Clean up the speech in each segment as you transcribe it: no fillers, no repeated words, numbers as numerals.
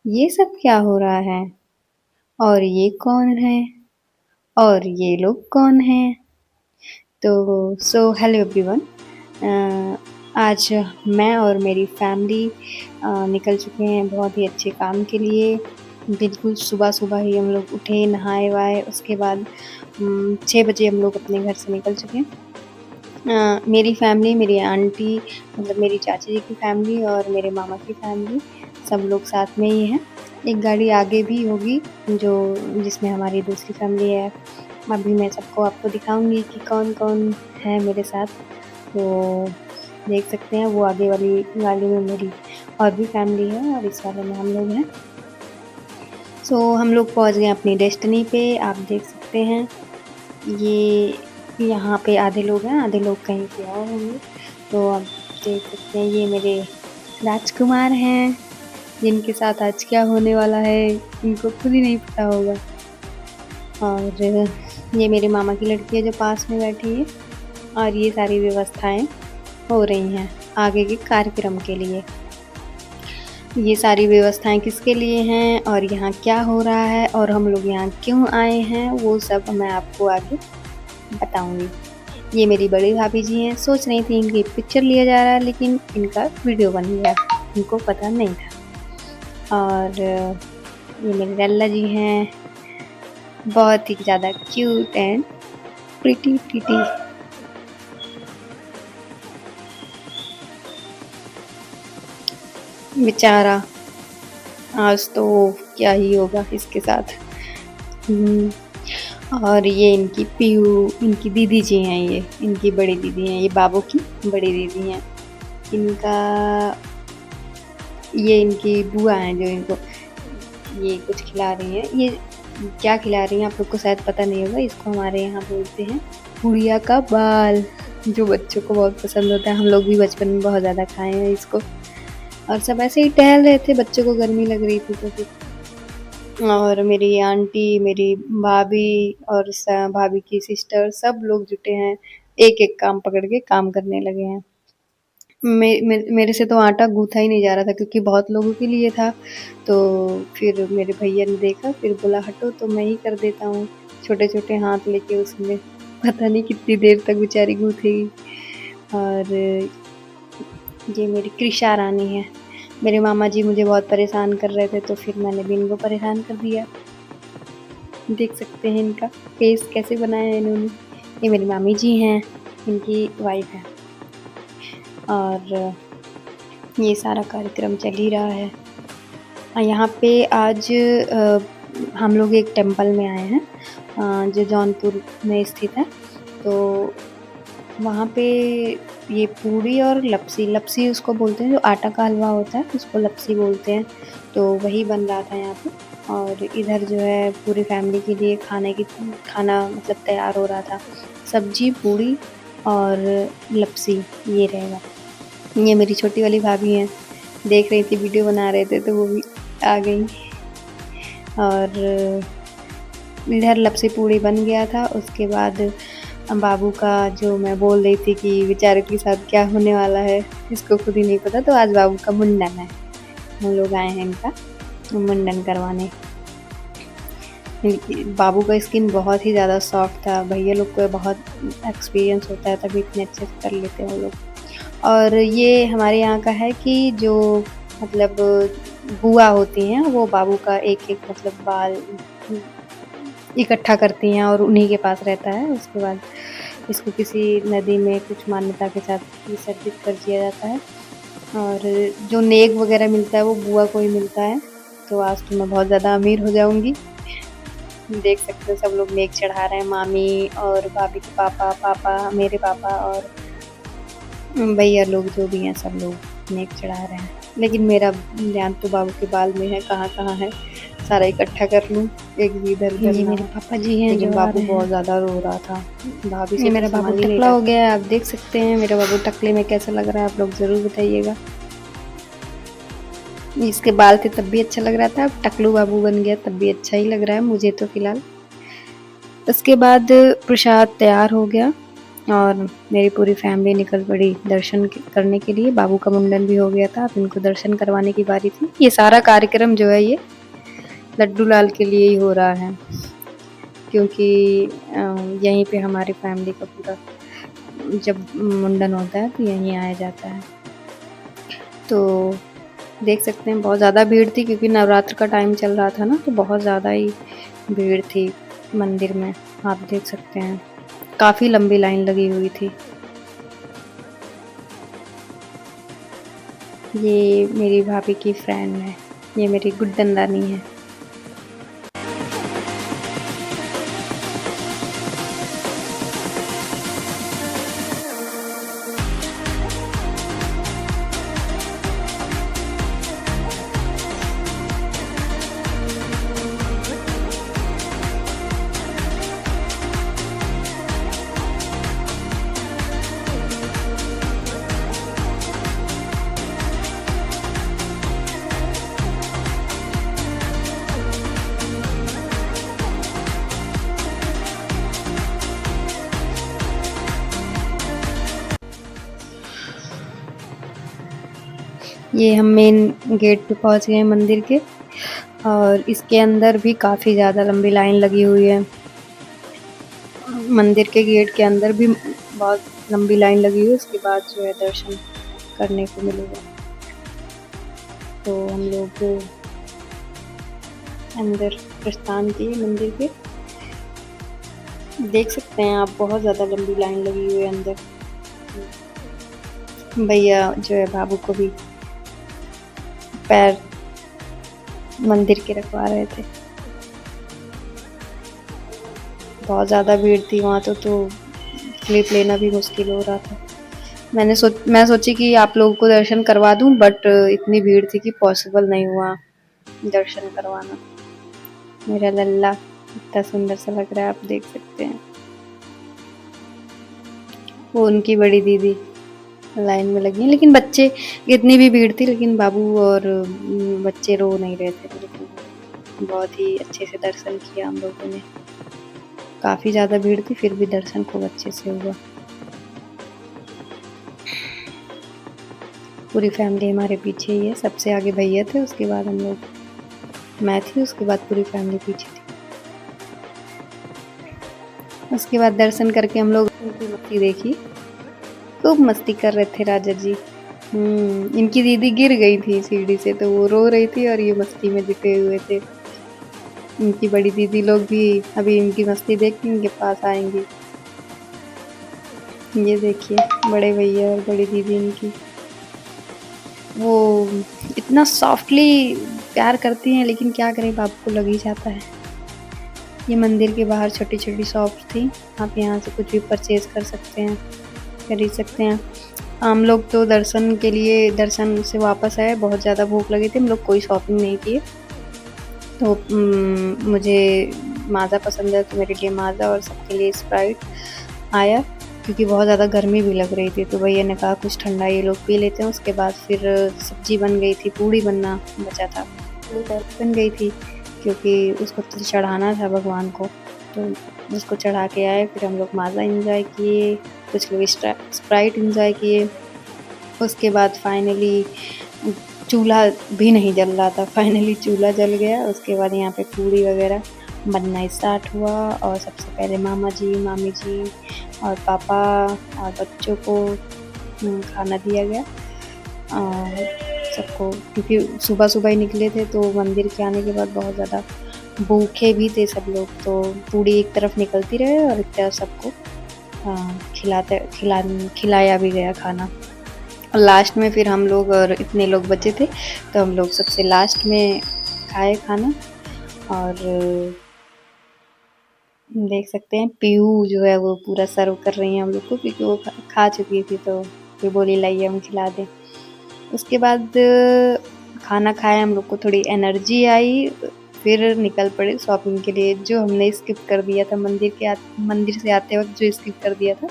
ये सब क्या हो रहा है? और ये कौन है? और ये लोग कौन हैं? Hello everyone. आज मैं और मेरी फैमिली निकल चुके हैं बहुत ही अच्छे काम के लिए। बिल्कुल सुबह-सुबह ही हम लोग उठे, नहाए-वाए, उसके बाद 6 बजे हम लोग अपने घर से निकल चुके हैं। मेरी फैमिली, मेरी आंटी मतलब मेरी चाची जी की फैमिली और मेरे मामा की फैमिली सब लोग साथ में ही हैं। एक गाड़ी आगे भी होगी जो जिसमें हमारी दूसरी फैमिली है। अभी मैं सबको आपको दिखाऊँगी कि कौन-कौन है मेरे साथ। तो देख सकते हैं वो आगे वाली गाड़ी में मेरी और भी फैमिली है और इस वाले में हम लोग हैं। हम लोग पहुँच गए अपनी डेस्टिनी पे, आप देख सकते हैं। ये यहाँ पे आधे लोग हैं, आधे लोग कहीं पे और होंगे। तो आप देख सकते हैं ये मेरे राजकुमार हैं, जिनके साथ आज क्या होने वाला है, इनको खुद ही नहीं पता होगा। और ये मेरे मामा की लड़की है जो पास में बैठी है और ये सारी व्यवस्थाएँ हो रही हैं आगे के कार्यक्रम के लिए। ये सारी व्यवस्थाएँ किसके लिए हैं और यहाँ क्या हो रहा है और हम लोग यहाँ क्यों आए हैं, वो सब मैं आपको आगे बताऊँगी। ये मेरी बड़ी भाभी जी हैं, सोच रही थी इनकी पिक्चर लिया जा रहा है लेकिन इनका वीडियो बन गया, इनको पता नहीं था। और ये मेरी लल्ला जी हैं, बहुत ही ज़्यादा क्यूट एंड प्रिटी। बेचारा आज तो क्या ही होगा इसके साथ। हुँ, और ये इनकी पीहू, इनकी दीदी जी हैं ये, इनकी बड़ी दीदी हैं, ये बाबू की बड़ी दीदी हैं। इनका ये इनकी बुआ हैं जो इनको ये कुछ खिला रही हैं। ये क्या खिला रही हैं आप लोग को शायद पता नहीं होगा, इसको हमारे यहाँ बोलते हैं गुड़िया का बाल, जो बच्चों को बहुत पसंद होता है। हम लोग भी बचपन में बहुत ज़्यादा खाए हैं इसको और सब ऐसे ही टहल रहे थे, बच्चों को गर्मी लग रही थी तो फिर और मेरी आंटी, मेरी भाभी और भाभी की सिस्टर सब लोग जुटे हैं, एक-एक काम पकड़ के काम करने लगे हैं। मेरे से तो आटा गूँथा ही नहीं जा रहा था क्योंकि बहुत लोगों के लिए था, तो फिर मेरे भैया ने देखा फिर बोला हटो तो मैं ही कर देता हूँ। छोटे-छोटे हाथ लेके उसमें पता नहीं कितनी देर तक बेचारी गूँथेगी। और ये मेरी कृषा रानी है। मेरे मामा जी मुझे बहुत परेशान कर रहे थे तो फिर मैंने भी इनको परेशान कर दिया। देख सकते हैं इनका फेस कैसे बनाया है इन्होंने। ये मेरी मामी जी हैं, इनकी वाइफ़ है और ये सारा कार्यक्रम चल ही रहा है। यहाँ पे आज हम लोग एक टेम्पल में आए हैं जो जौनपुर में स्थित है। तो वहाँ पे ये पूड़ी और लपसी उसको बोलते हैं, जो आटा का हलवा होता है उसको लपसी बोलते हैं। तो वही बन रहा था यहाँ पे और इधर जो है पूरी फैमिली के लिए खाना मतलब तैयार हो रहा था। सब्जी, पूड़ी और लपसी ये रहेगा। ये मेरी छोटी वाली भाभी हैं, देख रही थी वीडियो बना रहे थे तो वो भी आ गई और इधर लपसी पूड़ी बन गया था। उसके बाद बाबू का जो मैं बोल रही थी कि बेचारे के साथ क्या होने वाला है, इसको खुद ही नहीं पता। तो आज बाबू का मुंडन है, हम लोग आए हैं इनका मुंडन करवाने। बाबू का स्किन बहुत ही ज़्यादा सॉफ्ट था, भैया लोग को बहुत एक्सपीरियंस होता है तभी इतने अच्छे से कर लेते हैं वो लोग। और ये हमारे यहाँ का है कि जो मतलब बुआ होती हैं वो बाबू का एक-एक मतलब बाल इकट्ठा करती हैं और उन्हीं के पास रहता है। उसके बाद इसको किसी नदी में कुछ मान्यता के साथ विसर्जित कर दिया जाता है और जो नेक वगैरह मिलता है वो बुआ को ही मिलता है। तो आज तो मैं बहुत ज़्यादा अमीर हो जाऊँगी। देख सकते हो सब लोग नेक चढ़ा रहे हैं, मामी और भाभी के पापा, पापा, मेरे पापा और भैया लोग जो भी हैं सब लोग नेक चढ़ा रहे हैं। लेकिन मेरा ध्यान तो बाबू के बाल में है, कहाँ-कहाँ है, सारा इकट्ठा कर लूँ, एक भी इधर-उधर ये ना मेरे हो। पापा जी हैं लेकिन जो आ बाबू रहे बहुत हैं। ज़्यादा रो रहा था, भाभी से ये तो मेरा बाबू संभाल ही नहीं टकला रहा हो था। गया है, आप देख सकते हैं मेरा बाबू टकले में कैसा लग रहा है, आप लोग ज़रूर बताइएगा। इसके बाल थे तब भी अच्छा लग रहा था, अब टकलू बाबू बन गया तब भी अच्छा ही लग रहा है मुझे तो फ़िलहाल। उसके बाद प्रसाद तैयार हो गया और मेरी पूरी फैमिली निकल पड़ी दर्शन करने के लिए। बाबू का मुंडन भी हो गया था, अब इनको दर्शन करवाने की बारी थी। ये सारा कार्यक्रम जो है ये लड्डू लाल के लिए ही हो रहा है, क्योंकि यहीं पे हमारी फैमिली का पूरा जब मुंडन होता है तो यहीं आया जाता है। तो देख सकते हैं बहुत ज़्यादा भीड़ थी, क्योंकि नवरात्र का टाइम चल रहा था ना, तो बहुत ज़्यादा ही भीड़ थी मंदिर में। आप देख सकते हैं काफ़ी लंबी लाइन लगी हुई थी। ये मेरी भाभी की फ्रेंड है, ये मेरी गुड्डन रानी है। ये हम मेन गेट पे पहुंच गए मंदिर के, और इसके अंदर भी काफ़ी ज़्यादा लंबी लाइन लगी हुई है। मंदिर के गेट के अंदर भी बहुत लंबी लाइन लगी हुई है, उसके बाद जो है दर्शन करने को मिलेगा। तो हम लोग अंदर प्रस्थान किए मंदिर के। देख सकते हैं आप बहुत ज़्यादा लंबी लाइन लगी हुई है अंदर। भैया जो है बाबू को भी पैर मंदिर के रखवा रहे थे। बहुत ज़्यादा भीड़ थी वहाँ तो क्लिप लेना भी मुश्किल हो रहा था। मैं सोची कि आप लोगों को दर्शन करवा दूं, बट इतनी भीड़ थी कि पॉसिबल नहीं हुआ दर्शन करवाना। मेरा लल्ला इतना सुंदर सा लग रहा है, आप देख सकते हैं। वो उनकी बड़ी दीदी लाइन में लगी हैं, लेकिन बच्चे, इतनी भी भीड़ थी लेकिन बाबू और बच्चे रो नहीं रहे थे। लेकिन बहुत ही अच्छे से दर्शन किया हम लोगों ने। काफ़ी ज़्यादा भीड़ थी, फिर भी दर्शन खूब अच्छे से हुआ। पूरी फैमिली हमारे पीछे ही है, सबसे आगे भैया थे, उसके बाद हम लोग, मैं थी, उसके बाद पूरी फैमिली पीछे थी। उसके बाद दर्शन करके हम लोग उनकी मस्ती देखी, खूब मस्ती कर रहे थे राजा जी। इनकी दीदी गिर गई थी सीढ़ी से, तो वो रो रही थी और ये मस्ती में जुटे हुए थे। इनकी बड़ी दीदी लोग भी अभी इनकी मस्ती देख के इनके पास आएंगी। ये देखिए बड़े भैया और बड़ी दीदी इनकी, वो इतना सॉफ्टली प्यार करती हैं, लेकिन क्या करें, बाबू को लग ही जाता है। ये मंदिर के बाहर छोटी छोटी शॉप्स थी, आप यहाँ से कुछ भी परचेज कर सकते हैं, खरीद सकते हैं। हम लोग तो दर्शन के लिए, दर्शन से वापस आए, बहुत ज़्यादा भूख लगी थी, हम लोग कोई शॉपिंग नहीं किए। तो मुझे माज़ा पसंद है, तो मेरे लिए माज़ा और सबके लिए स्प्राइट आया, क्योंकि बहुत ज़्यादा गर्मी भी लग रही थी। तो भैया ने कहा कुछ ठंडा ये लोग पी लेते हैं। उसके बाद फिर सब्जी बन गई थी, पूड़ी बनना बचा था, बन गई थी, क्योंकि उसको तो चढ़ाना था भगवान को, तो उसको चढ़ा के आए। फिर हम लोग माज़ा इंजॉय किए, कुछ लोग स्प्राइट इंजॉय किए। उसके बाद फाइनली चूल्हा भी नहीं जल रहा था, फाइनली चूल्हा जल गया। उसके बाद यहाँ पे पूड़ी वगैरह बनना स्टार्ट हुआ, और सबसे पहले मामा जी, मामी जी और पापा और बच्चों को खाना दिया गया। और सबको, क्योंकि सुबह सुबह ही निकले थे, तो मंदिर के आने के बाद बहुत ज़्यादा भूखे भी थे सब लोग। तो पूड़ी एक तरफ निकलती रहे और एक तरफ सबको खिलाया भी गया खाना। और लास्ट में फिर हम लोग, और इतने लोग बचे थे, तो हम लोग सबसे लास्ट में खाए खाना। और देख सकते हैं पीहू जो है वो पूरा सर्व कर रही हैं हम लोग को, क्योंकि वो खा चुकी थी, तो फिर बोली लाइए हम खिला दें। उसके बाद खाना खाया, हम लोग को थोड़ी एनर्जी आई, फिर निकल पड़े शॉपिंग के लिए। जो हमने स्किप कर दिया था मंदिर से आते वक्त, जो स्किप कर दिया था,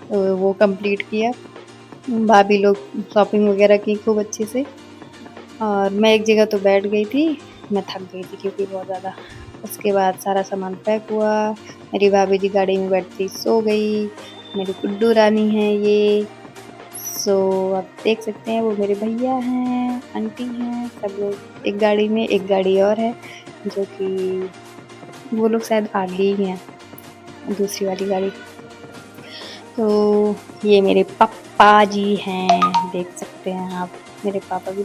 तो वो कंप्लीट किया। भाभी लोग शॉपिंग वगैरह की खूब अच्छे से, और मैं एक जगह तो बैठ गई थी, मैं थक गई थी क्योंकि बहुत ज़्यादा। उसके बाद सारा सामान पैक हुआ, मेरी भाभी जी गाड़ी में बैठती सो गई, मेरी गुड्डू रानी है ये। सो आप देख सकते हैं वो मेरे भैया हैं, आंटी हैं, सब लोग एक गाड़ी में, एक गाड़ी और है जो कि वो लोग शायद आगे ही हैं दूसरी वाली गाड़ी। तो ये मेरे पापा जी हैं, देख सकते हैं आप, मेरे पापा भी